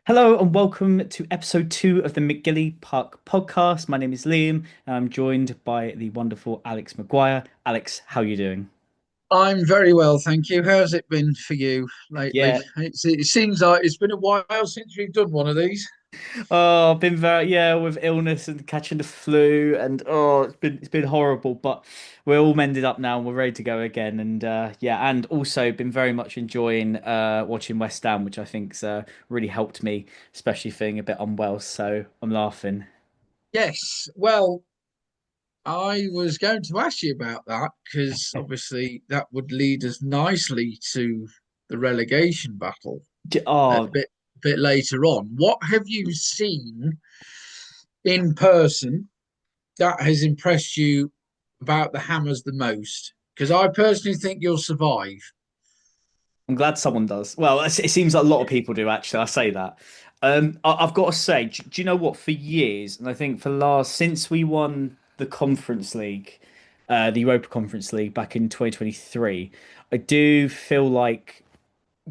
Hello and welcome to episode 2 of the McGilli-Park podcast. My name is Liam and I'm joined by the wonderful Alex Maguire. Alex, how are you doing? I'm very well, thank you. How's it been for you lately? Yeah. It seems like it's been a while since we've done one of these. Oh, I've been very with illness and catching the flu and it's been horrible, but we're all mended up now and we're ready to go again. And and also been very much enjoying watching West Ham, which I think's really helped me, especially feeling a bit unwell. So I'm laughing. Yes, well, I was going to ask you about that because obviously that would lead us nicely to the relegation battle a Oh, bit later on. What have you seen in person that has impressed you about the Hammers the most? Because I personally think you'll survive. I'm glad someone does. Well, it seems like a lot of people do, actually. I say that. I've got to say, do you know what? For years, and I think since we won the Conference League, the Europa Conference League back in 2023, I do feel like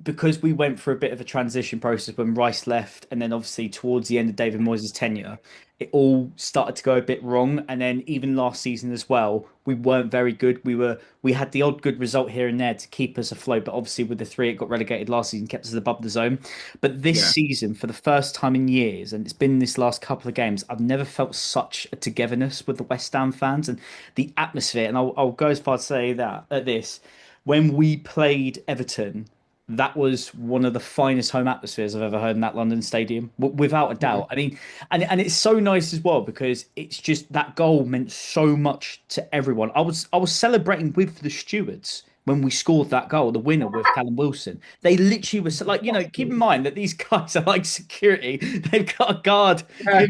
because we went through a bit of a transition process when Rice left, and then obviously towards the end of David Moyes' tenure, it all started to go a bit wrong. And then even last season as well, we weren't very good. We had the odd good result here and there to keep us afloat, but obviously with the three it got relegated last season, kept us above the zone. But this Yeah. season, for the first time in years, and it's been this last couple of games, I've never felt such a togetherness with the West Ham fans and the atmosphere. And I'll go as far as to say that at this. When we played Everton, that was one of the finest home atmospheres I've ever heard in that London stadium, without a Yeah. doubt. I mean, and it's so nice as well because it's just that goal meant so much to everyone. I was celebrating with the stewards when we scored that goal, the winner with Callum Wilson. They literally was like, keep in mind that these guys are like security. They've got a guard, Yeah.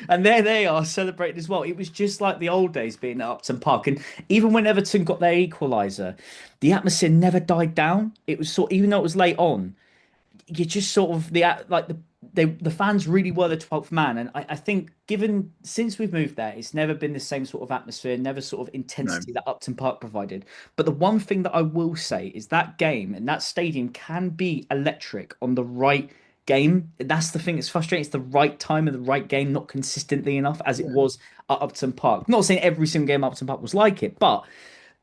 and there they are celebrating as well. It was just like the old days being at Upton Park, and even when Everton got their equaliser, the atmosphere never died down. It was even though it was late on, you just sort of the fans really were the 12th man, and I think given since we've moved there, it's never been the same sort of atmosphere, never sort of No. intensity that Upton Park provided. But the one thing that I will say is that game and that stadium can be electric on the right game. That's the thing that's frustrating. It's the right time and the right game, not consistently enough as it Yeah. was at Upton Park. Not saying every single game at Upton Park was like it, but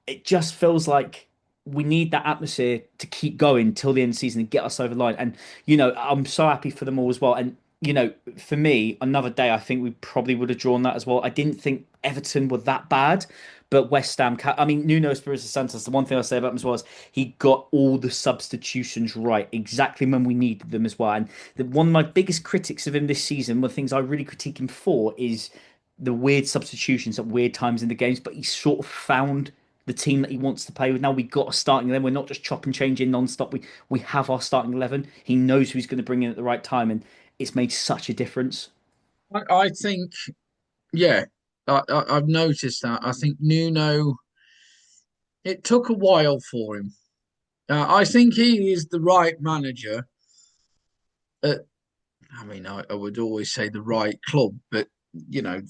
it just feels like we need that atmosphere to keep going till the end of the season and get us over the line. And I'm so happy for them all as well. And for me, another day, I think we probably would have drawn that as well. I didn't think Everton were that bad, but West Ham. I mean, Nuno Espirito Santos. The one thing I say about him as well is he got all the substitutions right exactly when we needed them as well. And one of my biggest critics of him this season, one of the things I really critique him for, is the weird substitutions at weird times in the games. But he sort of found the team that he wants to play with. Now we got a starting 11. We're not just chop and changing non-stop. We have our starting 11. He knows who he's going to bring in at the right time, and it's made such a difference. I think, yeah, I've noticed that. I think Nuno, it took a while for him. I think he is the right manager at, I would always say the right club, but, you know,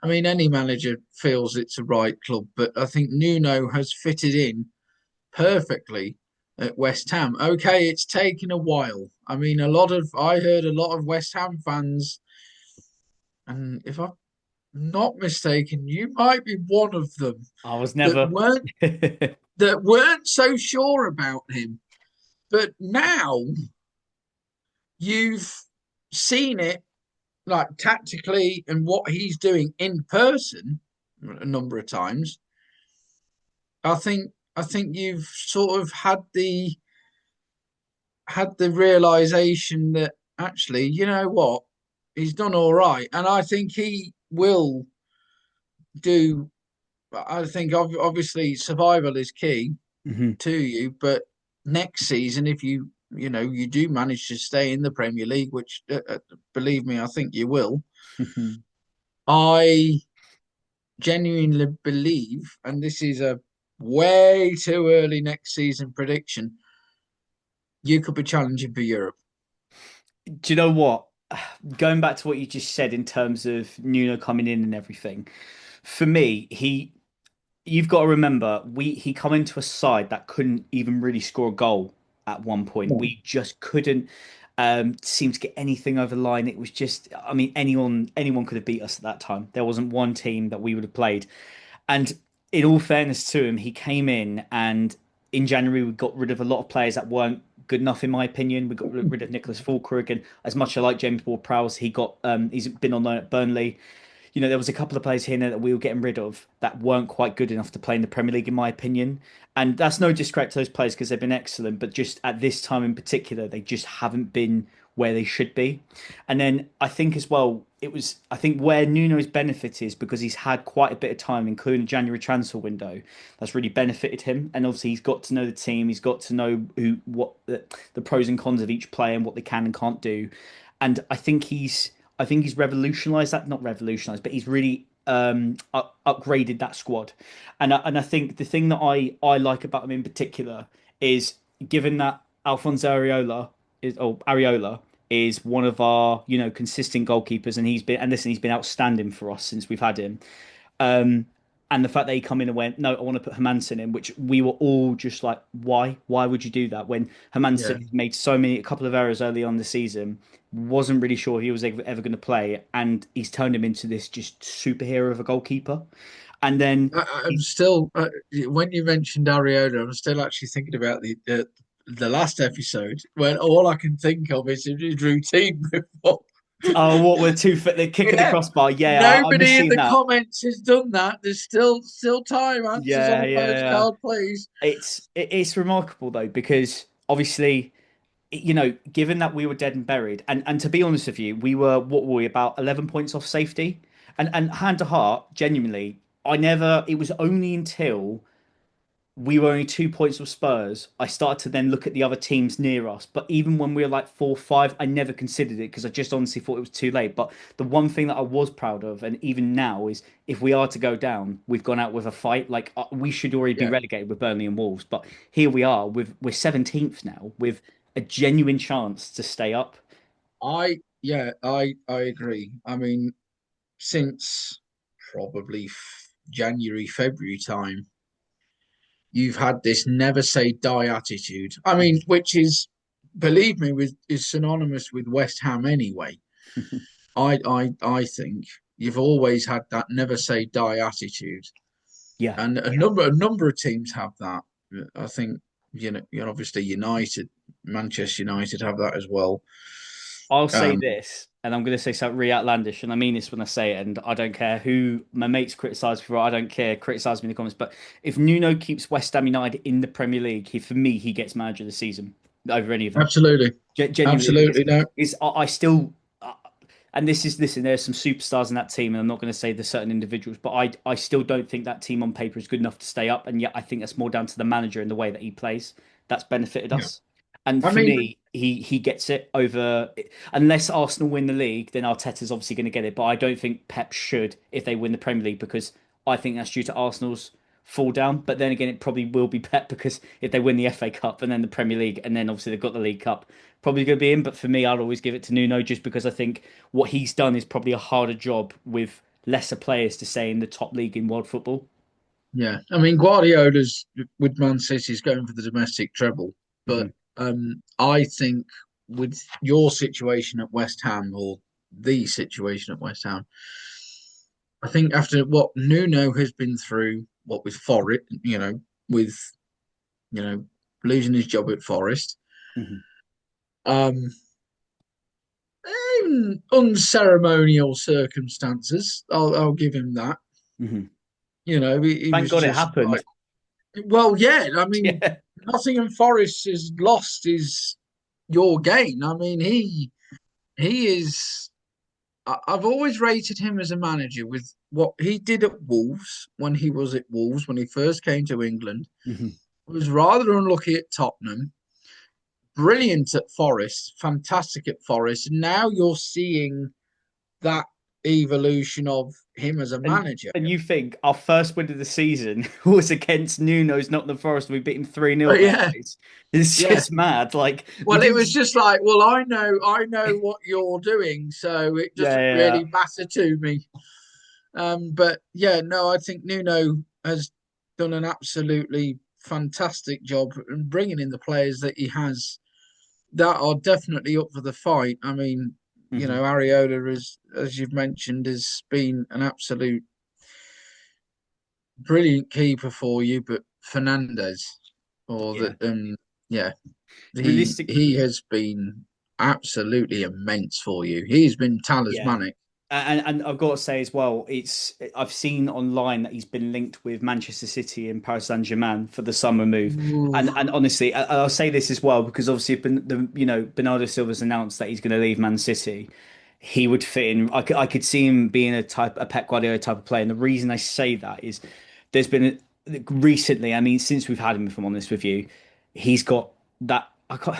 any manager feels it's a right club, but I think Nuno has fitted in perfectly at West Ham. Okay, it's taken a while. I heard a lot of West Ham fans, and if I'm not mistaken, you might be one of them I was that never. weren't so sure about him. But now you've seen it like tactically and what he's doing in person a number of times. I think you've sort of had the realization that actually, you know what, he's done all right, and I think he will do. I think obviously survival is key Mhm. to you, but next season, if you do manage to stay in the Premier League, which believe me, I think you will. I genuinely believe, and this is a way too early next season prediction, you could be challenging for Europe. Do you know what? Going back to what you just said in terms of Nuno coming in and everything, for me, you've got to remember he come into a side that couldn't even really score a goal at one point. No. We just couldn't seem to get anything over the line. It was just, I mean, anyone could have beat us at that time. There wasn't one team that we would have played. And in all fairness to him, he came in and in January we got rid of a lot of players that weren't good enough, in my opinion. We got rid of Nicholas Fulkrug, and as much as I like James Ward-Prowse, he's been on loan at Burnley. There was a couple of players here and there that we were getting rid of that weren't quite good enough to play in the Premier League, in my opinion. And that's no discredit to those players because they've been excellent, but just at this time in particular, they just haven't been where they should be. And then I think as well, I think where Nuno's benefit is because he's had quite a bit of time, including the January transfer window, that's really benefited him. And obviously, he's got to know the team, he's got to know what the pros and cons of each player and what they can and can't do. And I think he's revolutionized that, not revolutionized, but he's really upgraded that squad. And I think the thing that I like about him in particular is given that Alfonso Areola is one of our consistent goalkeepers, and he's been outstanding for us since we've had him. Um, and the fact that he come in and went, no, I want to put Hermansen in, which we were all just like, why? Why would you do that when Yeah. Hermansen made a couple of errors early on the season, wasn't really sure he was ever going to play, and he's turned him into this just superhero of a goalkeeper. And then I'm still when you mentioned Ariota, I'm still actually thinking about the last episode when all I can think of is his routine before. oh, what were the kick of the Yeah, crossbar? Yeah, I miss nobody in seeing the that. comments has done that. There's still time. Answers on Yeah, a yeah. postcard, please. It's remarkable though because obviously given that we were dead and buried, and to be honest with you, what were we, about 11 points off safety? And hand to heart, genuinely, it was only until we were only 2 points of Spurs, I started to then look at the other teams near us. But even when we were like 4-5, I never considered it because I just honestly thought it was too late. But the one thing that I was proud of, and even now, is if we are to go down, we've gone out with a fight. Like we should already be Yeah, relegated with Burnley and Wolves, but here we are we're 17th now with a genuine chance to stay up. I agree. I mean, since probably January, February time, you've had this never say die attitude. I mean, which is, believe me, is synonymous with West Ham anyway. I think you've always had that never say die attitude, Yeah, and a number of teams have that. I think obviously Manchester United have that as well. I'll say Um, this, and I'm going to say something really outlandish, and I mean this when I say it, and I don't care who my mates criticise me for. I don't care. Criticise me in the comments. But if Nuno keeps West Ham United in the Premier League, for me, he gets manager of the season over any of them. Absolutely, Genuinely, because absolutely no. I still, and listen, there's some superstars in that team, and I'm not going to say the certain individuals, but I still don't think that team on paper is good enough to stay up, and yet I think that's more down to the manager and the way that he plays that's benefited Yeah, us. And I for mean, me, he gets it over. Unless Arsenal win the league, then Arteta's obviously going to get it. But I don't think Pep should if they win the Premier League because I think that's due to Arsenal's fall down. But then again, it probably will be Pep because if they win the FA Cup and then the Premier League and then obviously they've got the League Cup, probably going to be in. But for me, I'd always give it to Nuno just because I think what he's done is probably a harder job with lesser players to stay in the top league in world football. yeah, I mean Guardiola's with Man City's going for the domestic treble, Hmm. but I think with your situation at West Ham or the situation at West Ham, I think after what Nuno has been through, what with Forest, with you know losing his job at Forest, Hmm. um, in unceremonial circumstances, I'll give him that. Hmm. He Thank was God it just happened. like, well, yeah. I mean, Yeah. Nottingham Forest has lost his your gain. I mean, he is. I've always rated him as a manager with what he did at Wolves when he was at Wolves when he first came to England. Hmm. He was rather unlucky at Tottenham, brilliant at Forest, fantastic at Forest. And now you're seeing that evolution of him as a And manager. and you think our first win of the season was against Nuno's Nottingham Forest and we beat him 3-0 at But that yeah, place. It's yeah. just mad. Like we Well, it didn't was just like, well, I know what you're doing, so it yeah, doesn't yeah. really matter to me. But yeah, no, I think Nuno has done an absolutely fantastic job in bringing in the players that he has that are definitely up for the fight. I mean, Hmm. Ariola is, as you've mentioned, has been an absolute brilliant keeper for you, but Fernandez, or Yeah. the yeah, Realistic. he has been absolutely immense for you. He's been Yeah. talismanic. And I've got to say as well, I've seen online that he's been linked with Manchester City and Paris Saint-Germain for the summer move. Ooh, And honestly, I'll say this as well because obviously, if Bernardo Silva's announced that he's going to leave Man City, he would fit in. I could see him being a Pep Guardiola type of player. And the reason I say that is there's been recently. I mean, since we've had him, if I'm honest with you, he's got that. I can't.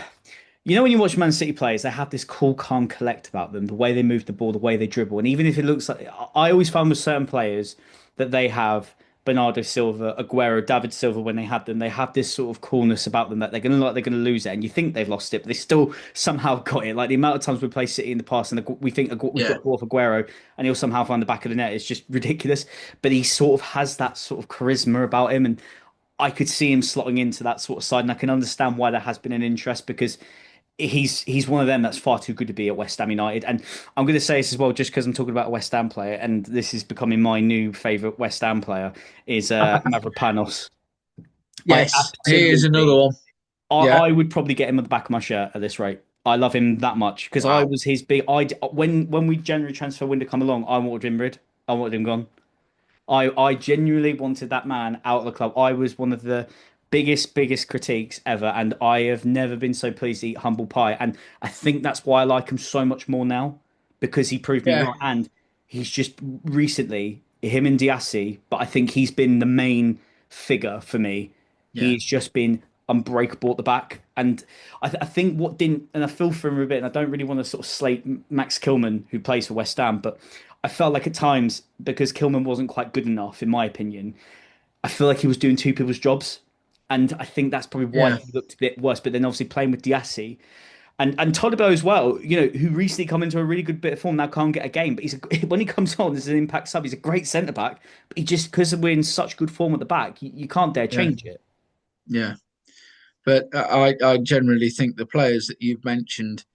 You know, when you watch Man City players, they have this cool, calm collect about them, the way they move the ball, the way they dribble. And even if it looks like, I always found with certain players that they have Bernardo Silva, Aguero, David Silva, when they had them, they have this sort of coolness about them that they're gonna lose it, and you think they've lost it, but they still somehow got it. Like the amount of times we play City in the past, and we think we've yeah, got the ball off Aguero, and he'll somehow find the back of the net. It's just ridiculous. But he sort of has that sort of charisma about him, and I could see him slotting into that sort of side, and I can understand why there has been an interest because he's one of them that's far too good to be at West Ham United. And I'm going to say this as well, just because I'm talking about a West Ham player, and this is becoming my new favourite West Ham player is Mavropanos. I yes, here's another absolutely, one. Yeah, I would probably get him at the back of my shirt at this rate. I love him that much because I wow, was his big. When we January transfer window come along, I wanted him rid. I wanted him gone. I genuinely wanted that man out of the club. I was one of the biggest critiques ever, and I have never been so pleased to eat humble pie. And I think that's why I like him so much more now because he proved me yeah, right. And he's just recently him and Diassi, but I think he's been the main figure for me. yeah, He's just been unbreakable at the back, and I think what didn't, and I feel for him a bit, and I don't really want to sort of slate Max Kilman who plays for West Ham, but I felt like at times because Kilman wasn't quite good enough, in my opinion, I feel like he was doing two people's jobs, and I think that's probably why yeah, he looked a bit worse. But then obviously playing with Diassi and Todibo as well, who recently come into a really good bit of form now can't get a game, but when he comes on as an impact sub, he's a great centre back. But he just because we're in such good form at the back, you can't dare yeah, change it. yeah. But I generally think the players that you've mentioned,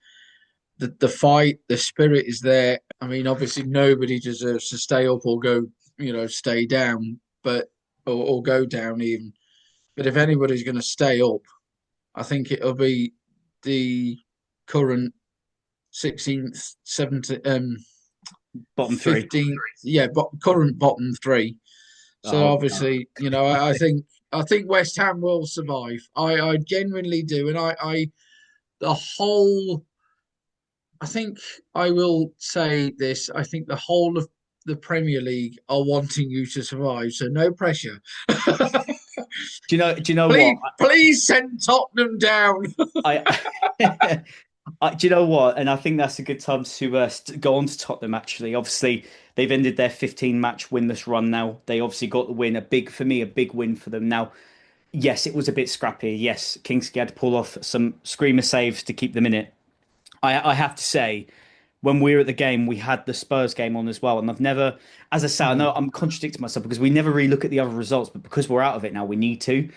the fight, the spirit is there. I mean, obviously nobody deserves to stay up or go, stay down, but or go down even. But if anybody's going to stay up, I think it'll be the current 16th, 17th, Bottom three. 15th, yeah, but current bottom three. So Oh no. obviously, I think West Ham will survive. I genuinely do, and the whole. I think I will say this. I think the whole of the Premier League are wanting you to survive, so no pressure. Do you know what? Please, please send Tottenham down. I do you know what? And I think that's a good time to go on to Tottenham. Actually, obviously they've ended their 15-match winless run. Now they obviously got the win. A big win for them. Now, yes, it was a bit scrappy. Yes, Kingsley had to pull off some screamer saves to keep them in it. I have to say, when we were at the game, we had the Spurs game on as well, and I've never, as I say, I know I'm contradicting myself because we never really look at the other results, but because we're out of it now, we need to.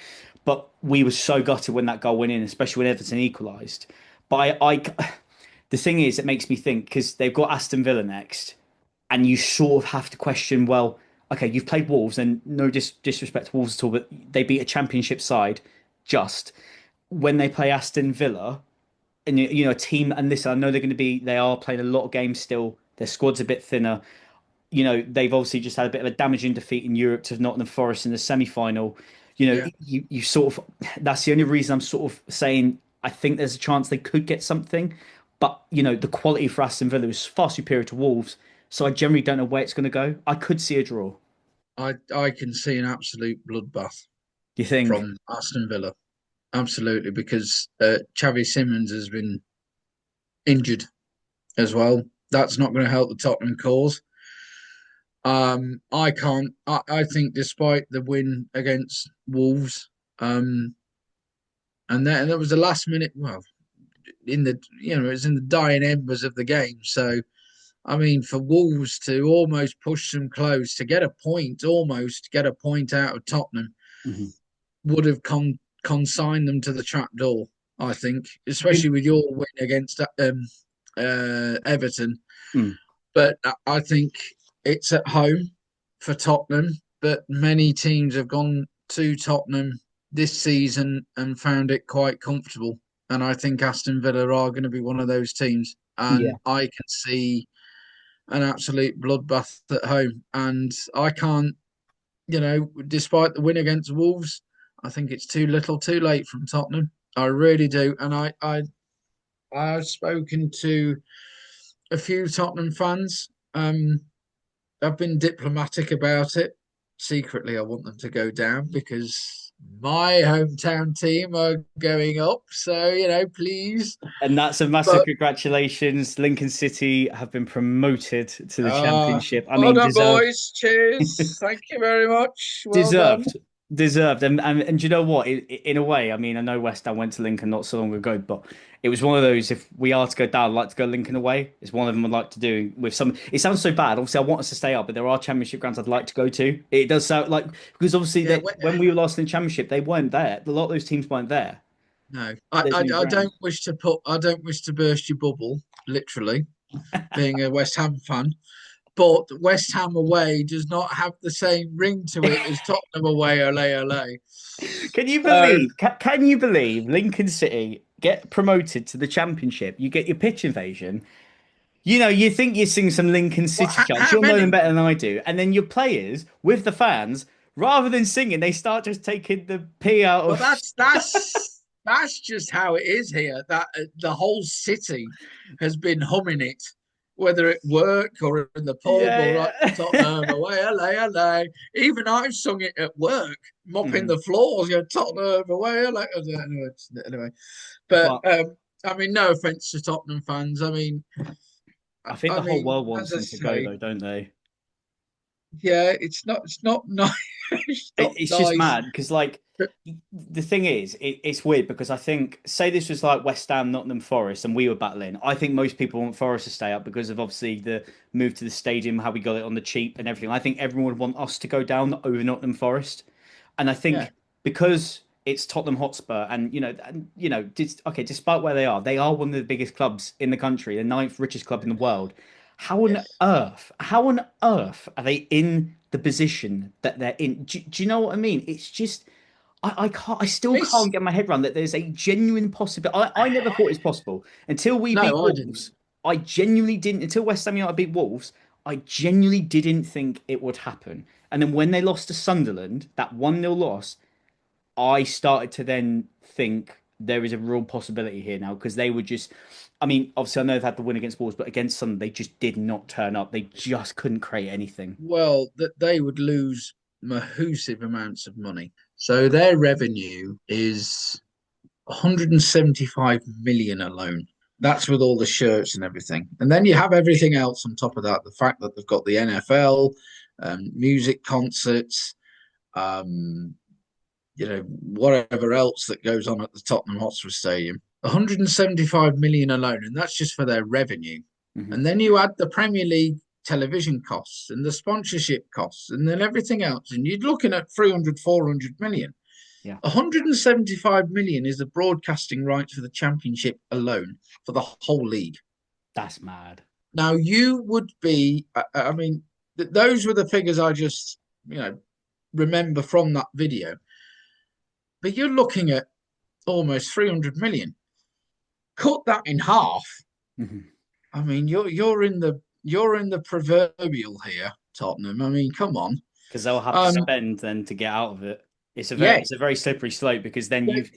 But we were so gutted when that goal went in, especially when Everton equalised. But the thing is, it makes me think because they've got Aston Villa next, and you sort of have to question, well, okay, you've played Wolves, and no disrespect to Wolves at all, but they beat a Championship side just when they play Aston Villa, and a team. And listen, I know they are playing a lot of games still. Their squad's a bit thinner. They've obviously just had a bit of a damaging defeat in Europe to Nottingham Forest in the semi-final. Yeah, You sort of that's the only reason I'm sort of saying I think there's a chance they could get something, but the quality for Aston Villa is far superior to Wolves, so I generally don't know where it's going to go. I could see a draw. I can see an absolute bloodbath Do you think? from Aston Villa. Absolutely, because Xavi Simons has been injured as well. That's not going to help the Tottenham cause. I can't. I think despite the win against Wolves, and that was the last minute. Well, it was in the dying embers of the game. So I mean, for Wolves to almost push them close to get a point, almost get a point out of Tottenham, Mhm. would have consigned them to the trap door. I think, Can- especially with your win against Everton. mm, But I think it's at home for Tottenham. But many teams have gone to Tottenham this season and found it quite comfortable. And I think Aston Villa are going to be one of those teams. And yeah. I can see an absolute bloodbath at home. And I can't, despite the win against Wolves, I think it's too little, too late from Tottenham. I really do. And I've spoken to a few Tottenham fans. I've been diplomatic about it. Secretly, I want them to go down because my hometown team are going up. So, please. And that's a massive But congratulations. Lincoln City have been promoted to the championship. I well mean, done, deserved. boys. Cheers. Thank you very much. Well done. Deserved, deserved, and do you know what? In a way, I mean, I know West Ham went to Lincoln not so long ago, but it was one of those. If we are to go down, I'd like to go Lincoln away. It's one of them I'd like to do with some. It sounds so bad. Obviously, I want us to stay up, but there are Championship grounds I'd like to go to. It does sound like because obviously Yeah, when we were last in the Championship, they weren't there. A lot of those teams weren't there. no, There's new I ground. don't wish to burst your bubble, literally, being a West Ham fan. But West Ham away does not have the same ring to it as Tottenham away, ole ole. Can you So, believe? Can you believe Lincoln City get promoted to the Championship? You get your pitch invasion. You know, you think you're seeing some Lincoln well, City chants. how You'll know them many? better than I do. And then your players with the fans, rather than singing, they start just taking the pee out Well, of. that's just how it is here. That the whole city has been humming it, whether at work or in the pub or at Yeah, Tottenham yeah. away, LA, LA. Even I've sung it at work, mopping Mhm. the floors. Tottenham away, LA. Anyway, but But I mean, no offense to Tottenham fans. I think I the whole mean, world wants as I them to go, say, though, don't they? yeah, it's not nice. It's not It's just nice. mad because, like, the thing is, it's weird because I think, say this was like West Ham, Nottingham Forest, and we were battling. I think most people want Forest to stay up because of obviously the move to the stadium, how we got it on the cheap and everything. I think everyone would want us to go down over Nottingham Forest, and I Yeah. think because it's Tottenham Hotspur, okay, despite where they are one of the biggest clubs in the country, the ninth richest club in the world. Yes. How on earth are they in the position that they're in? Do you know what I mean? It's just I still This can't get my head around that there's a genuine possibility. I never thought it's possible until we beat no, I didn't. Wolves. I genuinely didn't until West Ham United beat Wolves. I genuinely didn't think it would happen. And then when they lost to Sunderland, that 1-0 loss, I started to then think there is a real possibility here now because they were just. I mean, obviously, I know they've had the win against Wolves, but against Sunderland, they just did not turn up. They just couldn't create anything. Well, that they would lose massive amounts of money. So their revenue is 175 million alone. That's with all the shirts and everything. And then you have everything else on top of that. The fact that they've got the NFL, music concerts, um, whatever else that goes on at the Tottenham Hotspur Stadium. 175 million alone, and that's just for their revenue. Hmm. And then you add the Premier League television costs and the sponsorship costs and then everything else, and you're looking at 300, 400 million. Yeah, 175 million is the broadcasting rights for the championship alone for the whole league. that's mad. Now, you would be, I mean, those were the figures I just, remember from that video. But you're looking at almost 300 million. Cut that in half. Hmm. I mean, you're in the proverbial here, Tottenham. I mean, come on. Because they'll have to Um, spend then to get out of it. yeah, It's a very slippery slope because then they, you've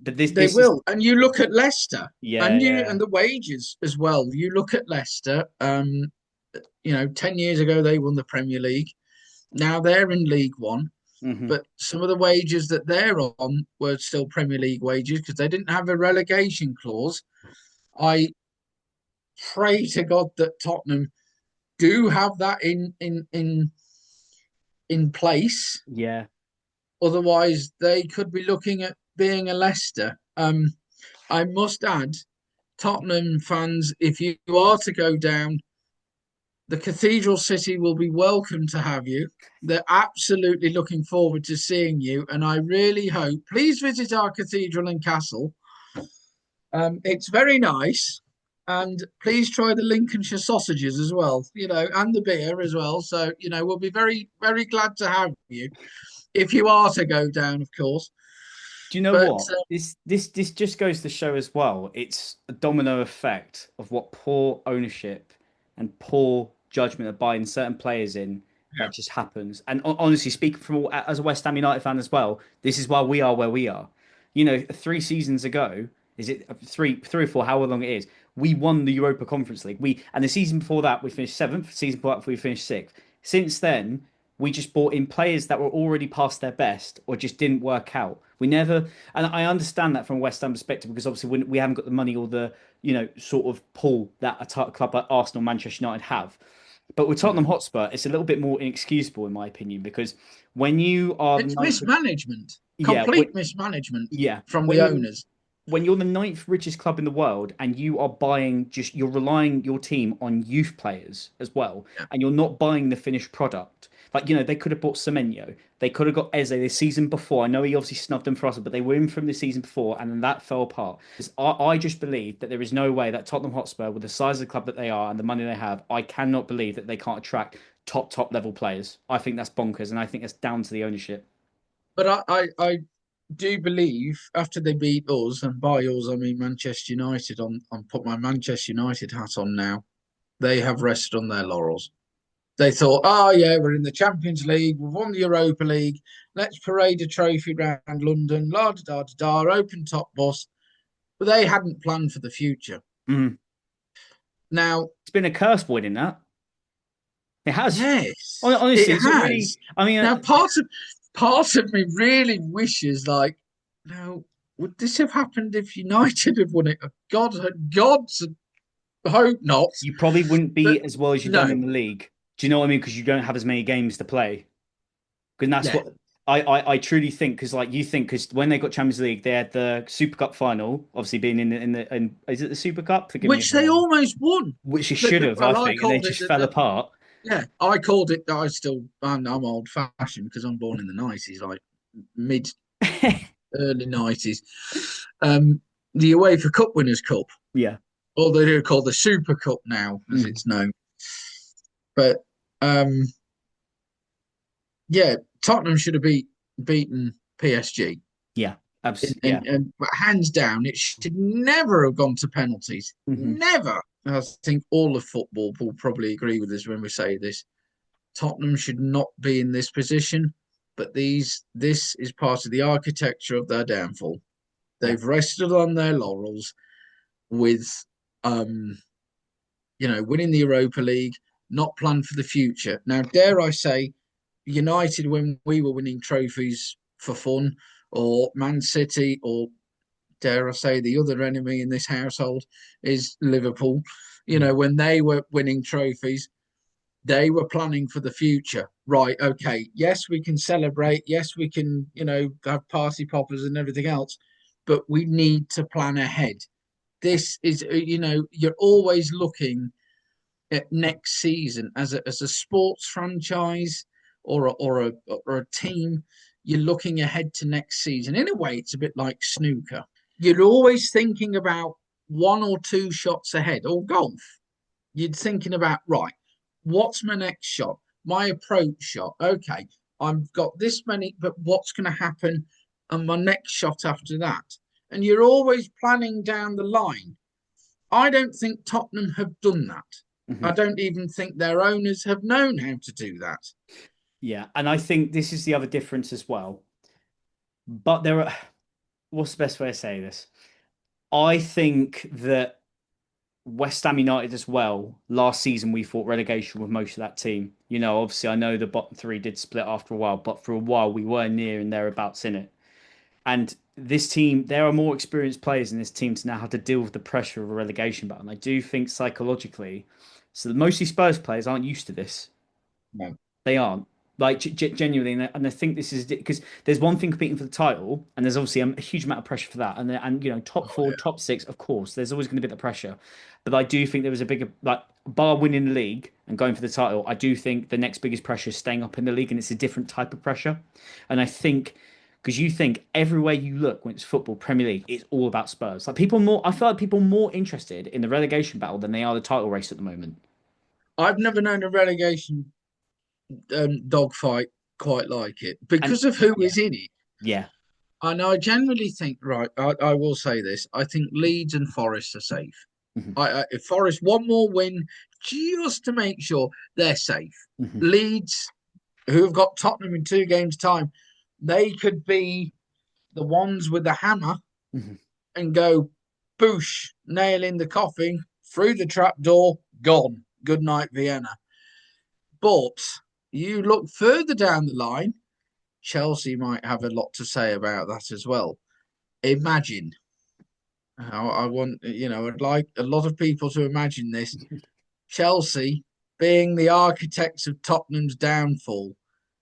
but they this is will. And you look at Leicester, yeah, and yeah. the wages as well. You look at Leicester. 10 years ago they won the Premier League. Now they're in League One, Hmm. but some of the wages that they're on were still Premier League wages because they didn't have a relegation clause. I pray to God that Tottenham do have that in place. Yeah. Otherwise, they could be looking at being a Leicester. I must add, Tottenham fans, if you are to go down, the Cathedral City will be welcome to have you. They're absolutely looking forward to seeing you, and I really hope. Please visit our cathedral and castle. It's very nice, and please try the Lincolnshire sausages as well. And the beer as well. So we'll be very very glad to have you if you are to go down, of course. Do you know But what? This just goes to show as well. It's a domino effect of what poor ownership and poor judgment of buying certain players in that just happens. And honestly, speaking from as a West Ham United fan as well, this is why we are where we are. 3 seasons ago, is it three or four, however long it is, we won the Europa Conference League. And the season before that, we finished seventh. Season before that, we finished sixth. Since then, we just bought in players that were already past their best or just didn't work out. We never, and I understand that from a West Ham perspective because obviously we haven't got the money or the sort of pull that a club like Arsenal, Manchester United have. But with Tottenham Hotspur, it's a little bit more inexcusable in my opinion because when you are the it's ninth, mismanagement, yeah, complete mismanagement yeah, from when the you're owners. when you're the ninth richest club in the world and you are you're relying your team on youth players as well, Yeah. and you're not buying the finished product. Like, they could have bought Semenyo. They could have got Eze the season before. I know he obviously snubbed them for us, but they were in from the season before, and then that fell apart. I just believe that there is no way that Tottenham Hotspur, with the size of the club that they are and the money they have, I cannot believe that they can't attract top level players. I think that's bonkers, and I think that's down to the ownership. But I do believe after they beat us, and by us I mean Manchester United, on put my Manchester United hat on now, they have rested on their laurels. They thought, oh yeah, we're in the Champions League, we've won the Europa League, let's parade a trophy around London, la da da da, open top bus. But they hadn't planned for the future. Mm. Now, It's been a curse winning that. It has. yes, it Honestly, it's a really. has. I mean, Now, part of me really wishes, like, now, would this have happened if United had won it? God hope not. you probably wouldn't But be as well as you've done no, in the league. Do you know what I mean? Because you don't have as many games to play. Because that's yeah. what I truly think. Because like you think, because when they got Champions League, they had the Super Cup final, obviously being in is it the Super Cup? Forgive me if Which I'm they wrong. almost won. Which you should have, I Well, I think, and they called it just fell apart. yeah, I called it. I'm old fashioned because I'm born in the '90s, like mid early '90s. Um, the UEFA Cup Winners' Cup, Yeah. or they're called the Super Cup now, as Mm. it's known. But um, yeah, Tottenham should have beaten PSG, Yeah. Yeah. and hands down, it should never have gone to penalties. Hmm. Never. I think all of football will probably agree with us when we say this. Tottenham should not be in this position, but this is part of the architecture of their downfall. Yeah. They've rested on their laurels with um, winning the Europa League, not planned for the future. Now, dare I say, United, when we were winning trophies for fun, or Man City, or dare I say, the other enemy in this household is Liverpool. Mm. When they were winning trophies, they were planning for the future. Right, okay, yes, we can celebrate. Yes, we can, have party poppers and everything else, but we need to plan ahead. This is, you're always looking at next season as a sports franchise or a team. You're looking ahead to next season. In a way, it's a bit like snooker. You're always thinking about one or two shots ahead, or golf. You're thinking about, right, what's my next shot? My approach shot. Okay, I've got this many, but what's going to happen on my next shot after that? And you're always planning down the line. I don't think Tottenham have done that. I Hmm. don't even think their owners have known how to do that. Yeah. And I think this is the other difference as well. But what's the best way to say this? I think that West Ham United as well. Last season, we fought relegation with most of that team. Obviously, I know the bottom three did split after a while, but for a while, we were near and thereabouts in it. And this team, there are more experienced players in this team to now have to deal with the pressure of a relegation battle. And I do think psychologically, so mostly Spurs players aren't used to this. No. They aren't. Like genuinely, and I think this is because there's one thing competing for the title, and there's obviously a huge amount of pressure for that, and top Oh four, yeah. top six, of course, there's always going to be the pressure, but I do think there was a bigger like bar winning the league and going for the title. I do think the next biggest pressure is staying up in the league, and it's a different type of pressure, and I think. Because you think everywhere you look when it's football, Premier League, it's all about Spurs. Like people more, I feel like people are more interested in the relegation battle than they are the title race at the moment. I've never known a relegation dogfight quite like it And because of who yeah, is in it. yeah. And I generally think, right, I will say this: I think Leeds and Forest are safe. Mhm, If Forest one more win just to make sure they're safe. mhm, Leeds, who have got Tottenham in 2 games' time, they could be the ones with the hammer mhm. and go boosh, nail in the coffin, through the trap door, gone. Good night, Vienna. But you look further down the line, Chelsea might have a lot to say about that as well. Imagine. I want, I'd like a lot of people to imagine this. Chelsea being the architects of Tottenham's downfall.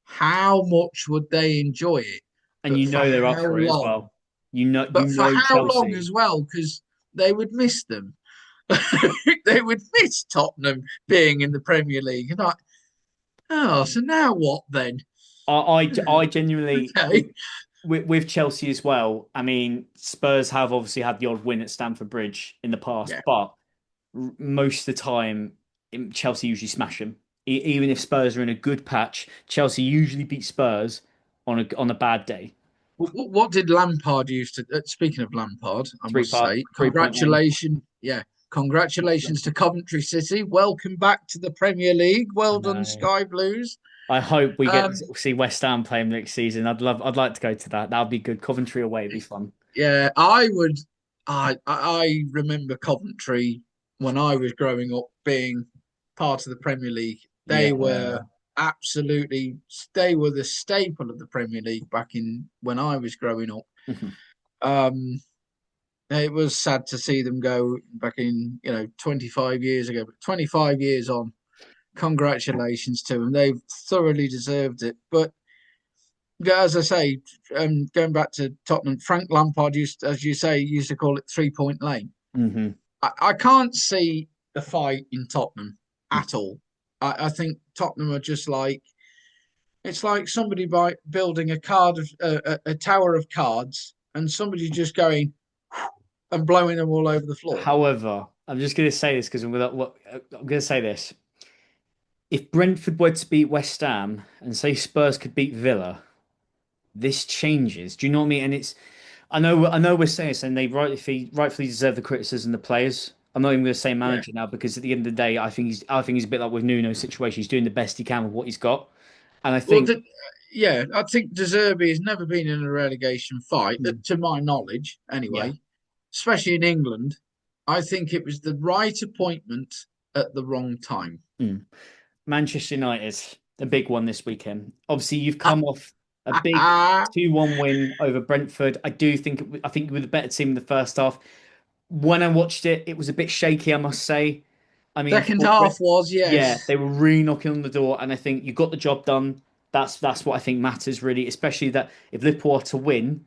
How much would they enjoy it? And But you for know they're up how for it as long? well. You But for know how long Chelsea. as well? Because they would miss them. They would miss Tottenham being in the Premier League. And oh, so now what then? I genuinely Okay. with Chelsea as well. I mean, Spurs have obviously had the odd win at Stamford Bridge in the past, Yeah. but most of the time, Chelsea usually smash them. Even if Spurs are in a good patch, Chelsea usually beat Spurs on a bad day. What did Lampard used to? Speaking of Lampard, I Three must part say, 3.1. congratulations. Yeah, congratulations to Coventry City. Welcome back to the Premier League. I Well done, know. Sky Blues. I hope we get Um, to see West Ham play him next season. I'd like to go to that. That would be good. Coventry away would be fun. yeah, I would. I remember Coventry when I was growing up being part of the Premier League. Yeah. They were absolutely. They were the staple of the Premier League back in when I was growing up. Mhm. Um, It was sad to see them go back in, 25 years ago, but 25 years on, congratulations to them. They've thoroughly deserved it. But yeah, as I say, going back to Tottenham, Frank Lampard used, as you say, used to call it 3 point lane. Mhm. I can't see the fight in Tottenham at all. I think Tottenham are just like it's like somebody by building a tower of cards, and somebody just going and blowing them all over the floor. However, I'm just going to say this because I'm going to say this. If Brentford were to beat West Ham and say Spurs could beat Villa, this changes. Do you know what I mean? And it's I know we're saying this, and they rightfully deserve the criticism. The players. I'm not even going to say Yeah. manager now because at the end of the day, I think he's a bit like with Nuno's situation. He's doing the best he can with what he's got, and I Well, think yeah, I think De Zerbi has never been in a relegation fight, mm, to my knowledge, yeah, anyway, especially in England. I think it was the right appointment at the wrong time. mm. Manchester United, a big one this weekend. Obviously, you've come off a big 2-1 win over Brentford. I think you were the better team in the first half. When I watched it, it was a bit shaky, I must say. I mean, Second half was, yeah, yes. they were really knocking on the door, and I think you got the job done. That's what I think matters really, especially that if Liverpool are to win,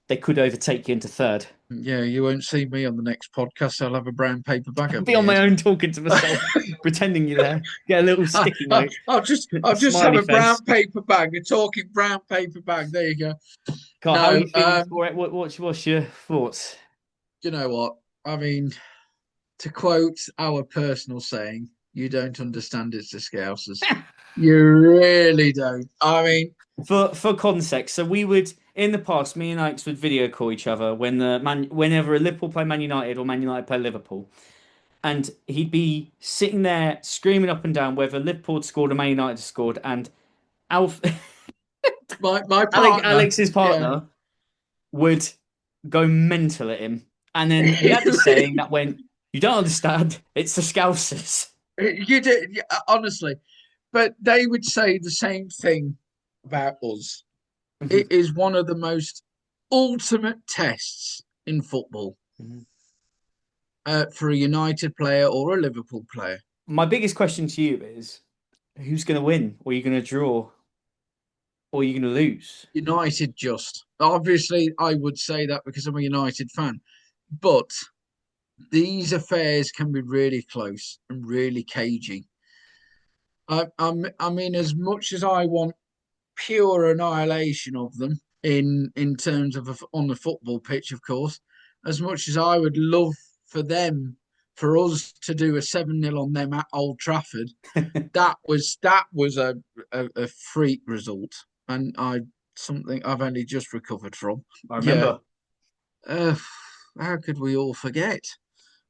they could overtake you into third. Yeah, you won't see me on the next podcast. I'll have a brown paper bag I'll up be my on my head. own talking to myself, pretending you're there. Get a little sticky note, I'll a just have smiley a face. brown paper bag, a talking brown paper bag. There you go. Carl, how are No, you feeling for it? What's your thoughts? you know what? I mean, to quote our personal saying, you don't understand it's the Scousers. You really don't. I mean, For context, so we would in the past, me and Alex would video call each other whenever a Liverpool play Man United or Man United play Liverpool, and he'd be sitting there screaming up and down whether Liverpool had scored or Man United had scored, and Alf my partner, Alex's yeah. partner would go mental at him, and then he had this saying that went, "You don't understand, it's the Scousers." You did, yeah, honestly. But they would say the same thing about us. Mhm, It is one of the most ultimate tests in football mhm. for a United player or a Liverpool player. My biggest question to you is, who's going to win, or are you going to draw? or you're going to lose. United just. Obviously, I would say that because I'm a United fan, but these affairs can be really close and really cagey. I mean, as much as I want pure annihilation of them in terms of on the football pitch, of course, as much as I would love for them for us to do a 7-0 on them at Old Trafford, that was a freak result, and I something I've only just recovered from. I Yeah, remember. uh, how could we all forget?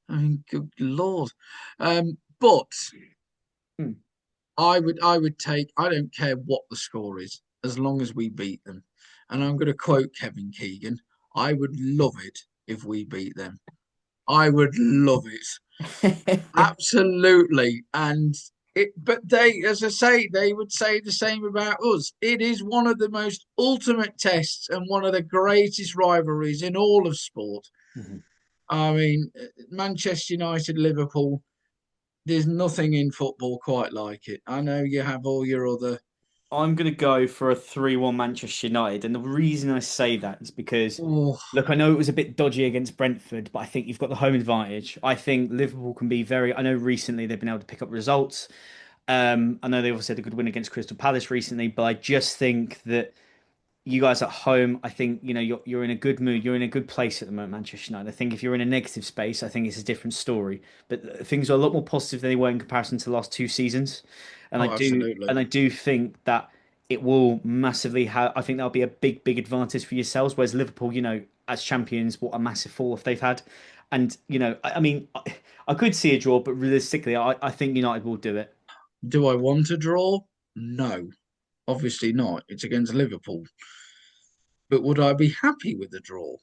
I mean, good lord. But Hmm. I would take. I don't care what the score is, as long as we beat them. And I'm going to quote Kevin Keegan. I would love it if we beat them. I would love it. Absolutely. But they, as I say, they would say the same about us. It is one of the most ultimate tests and one of the greatest rivalries in all of sport. Mhm. I mean, Manchester United, Liverpool, there's nothing in football quite like it. I know you have all your other. I'm going to go for a 3-1 Manchester United. And the reason I say that is because, Oh, look, I know it was a bit dodgy against Brentford, but I think you've got the home advantage. I think Liverpool can be very, I know recently they've been able to pick up results. I know they obviously had a good win against Crystal Palace recently, but I just think that you guys at home, I think, you're in a good mood. You're in a good place at the moment, Manchester United. I think if you're in a negative space, I think it's a different story. But things are a lot more positive than they were in comparison to the last 2 seasons. And I oh, do absolutely. and I do think that it will massively have I think that'll be a big, big advantage for yourselves. Whereas Liverpool, as champions, what a massive fall off they've had. And, I mean, I could see a draw, but realistically, I think United will do it. Do I want a draw? No, obviously not. It's against Liverpool. But would I be happy with the draw?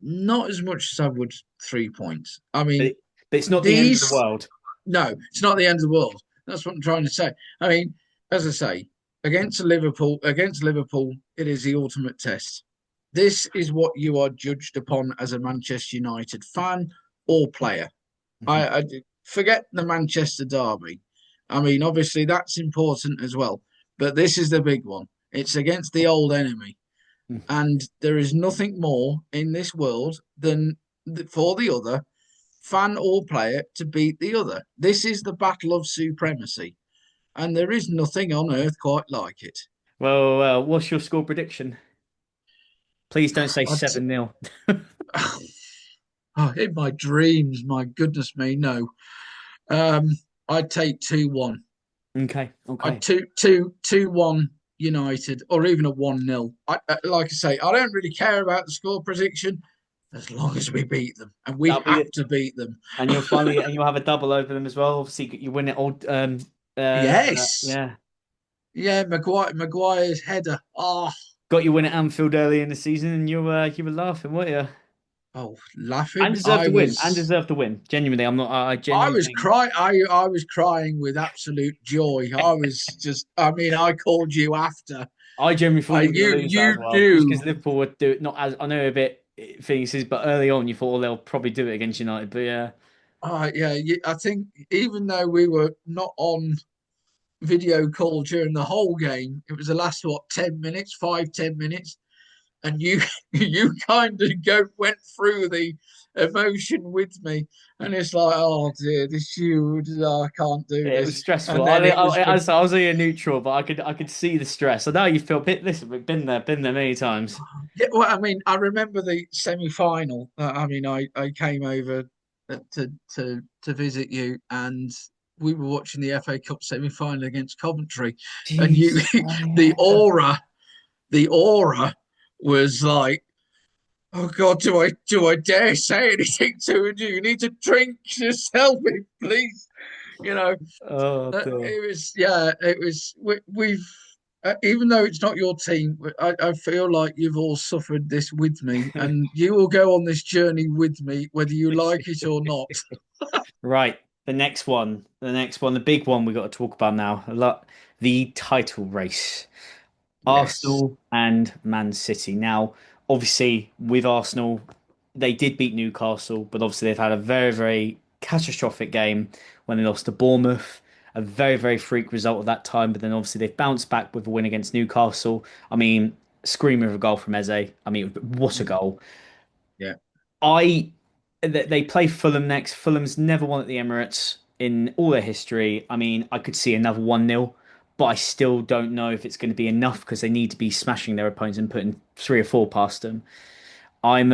Not as much as I would 3 points. I But, mean, it, but it's not the end of the these, world. no, it's not the end of the world. That's what I'm trying to say. I mean, as I say, against Liverpool, it is the ultimate test. This is what you are judged upon as a Manchester United fan or player. Mhm. I forget the Manchester derby. I mean, obviously that's important as well, but this is the big one. It's against the old enemy, and there is nothing more in this world than for the other fan or player to beat the other. This is the battle of supremacy, and there is nothing on earth quite like it. Well, what's your score prediction? Please don't say I'd, 7-0. oh, in my dreams, my goodness me, no. Um, I'd take 2-1. Okay, I'd okay. 2-1 United, or even a 1-0. Like I say, I don't really care about the score prediction as long as we beat them, and we That'll be have it. to beat them. And you'll have a double over them as well. Obviously, you win it all. Yes, Yeah, yeah, Maguire's header. got you win at Anfield early in the season, and you were laughing, weren't you? And Laughing. deserved to win. And deserved to win. Genuinely, I'm not. I I genuinely was think. crying. I was crying with absolute joy. I was just. I mean, I called you after. I genuinely thought you were going You to lose that you as well, just knew. because Liverpool would do it. Not as I know a bit things is, but early on you thought, well, they'll probably do it against United. But yeah, Yeah, I think even though we were not on video call during the whole game, it was the last what 10 minutes, 5-10 minutes, and you you kind of went through the emotion with me, and it's like, oh dear, this you, oh, I can't do it was this, stressful. and I, then it was I, I was only a neutral, but I could see the stress. I know you feel bit. Listen, we've been there many times. yeah. Well, I mean, I remember the semi-final. I mean, I came over to visit you, and we were watching the FA Cup semi-final against Coventry, and you, Jeez. Oh, the yeah. aura was like, oh God, do I dare say anything to you? Do you need to drink yourself, please? You know, Oh dear. it was, yeah, it was. We've even though it's not your team, I feel like you've all suffered this with me, and you will go on this journey with me, whether you like it or not. Right. The next one, the big one we got to talk about now. The title race. Yes, Arsenal and Man City. Now, obviously, with Arsenal, they did beat Newcastle, but obviously they've had a very, very catastrophic game when they lost to Bournemouth. a very, very freak result of that time. But then obviously they've bounced back with a win against Newcastle. I mean, screamer of a goal from Eze. I mean, what a goal. Yeah. I they play Fulham next. Fulham's never won at the Emirates in all their history. I mean, I could see another 1-0, but I still don't know if it's going to be enough because they need to be smashing their opponents and putting three or four past them. I'm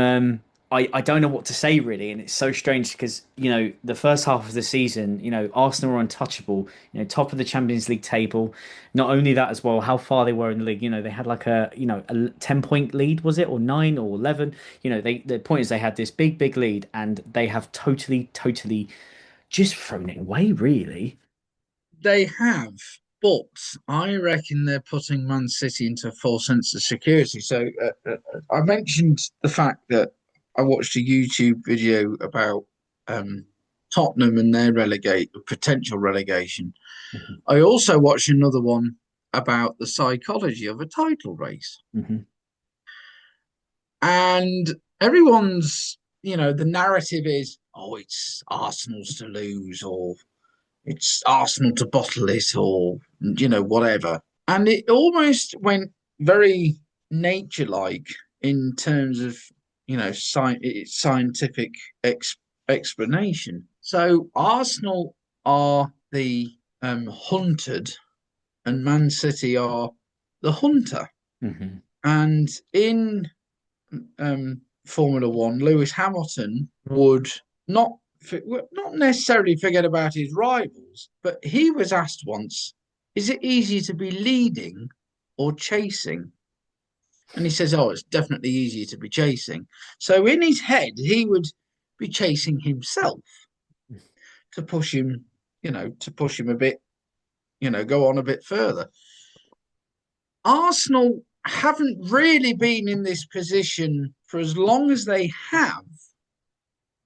I don't know what to say really, and it's so strange because the first half of the season, Arsenal were untouchable, top of the Champions League table. Not only that as well, how far they were in the league. They had like a 10 point lead, was it, or 9 or 11? The point is they had this big lead, and they have totally just thrown it away, really. They have, but I reckon they're putting Man City into a false sense of security. So I mentioned the fact that I watched a YouTube video about um, Tottenham and their potential relegation. Hmm. I also watched another one about the psychology of a title race, Hmm. and the narrative is, oh, it's Arsenal's to lose, or it's Arsenal to bottle it, or whatever. And it almost went very nature-like in terms of scientific explanation. So Arsenal are the hunted, and Man City are the hunter. Hmm. And in Formula One, Lewis Hamilton would not not necessarily forget about his rivals, but he was asked once, "Is it easier to be leading or chasing?" And he says, "Oh, it's definitely easier to be chasing." So in his head, he would be chasing himself to push him, to push him a bit, go on a bit further. Arsenal haven't really been in this position for as long as they have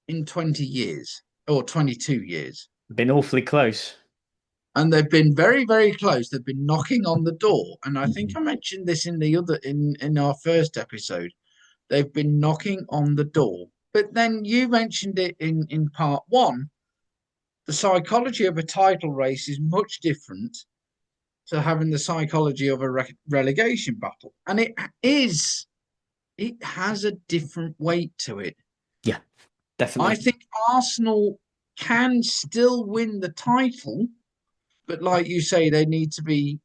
in 20 years or 22 years. Been awfully close. And they've been very, very close. They've been knocking on the door. And I think Hmm. I mentioned this in our first episode. They've been knocking on the door. But then you mentioned it in part one. The psychology of a title race is much different to having the psychology of a relegation battle. And it has a different weight to it. Yeah, I definitely. think Arsenal can still win the title, but like you say, they need to be,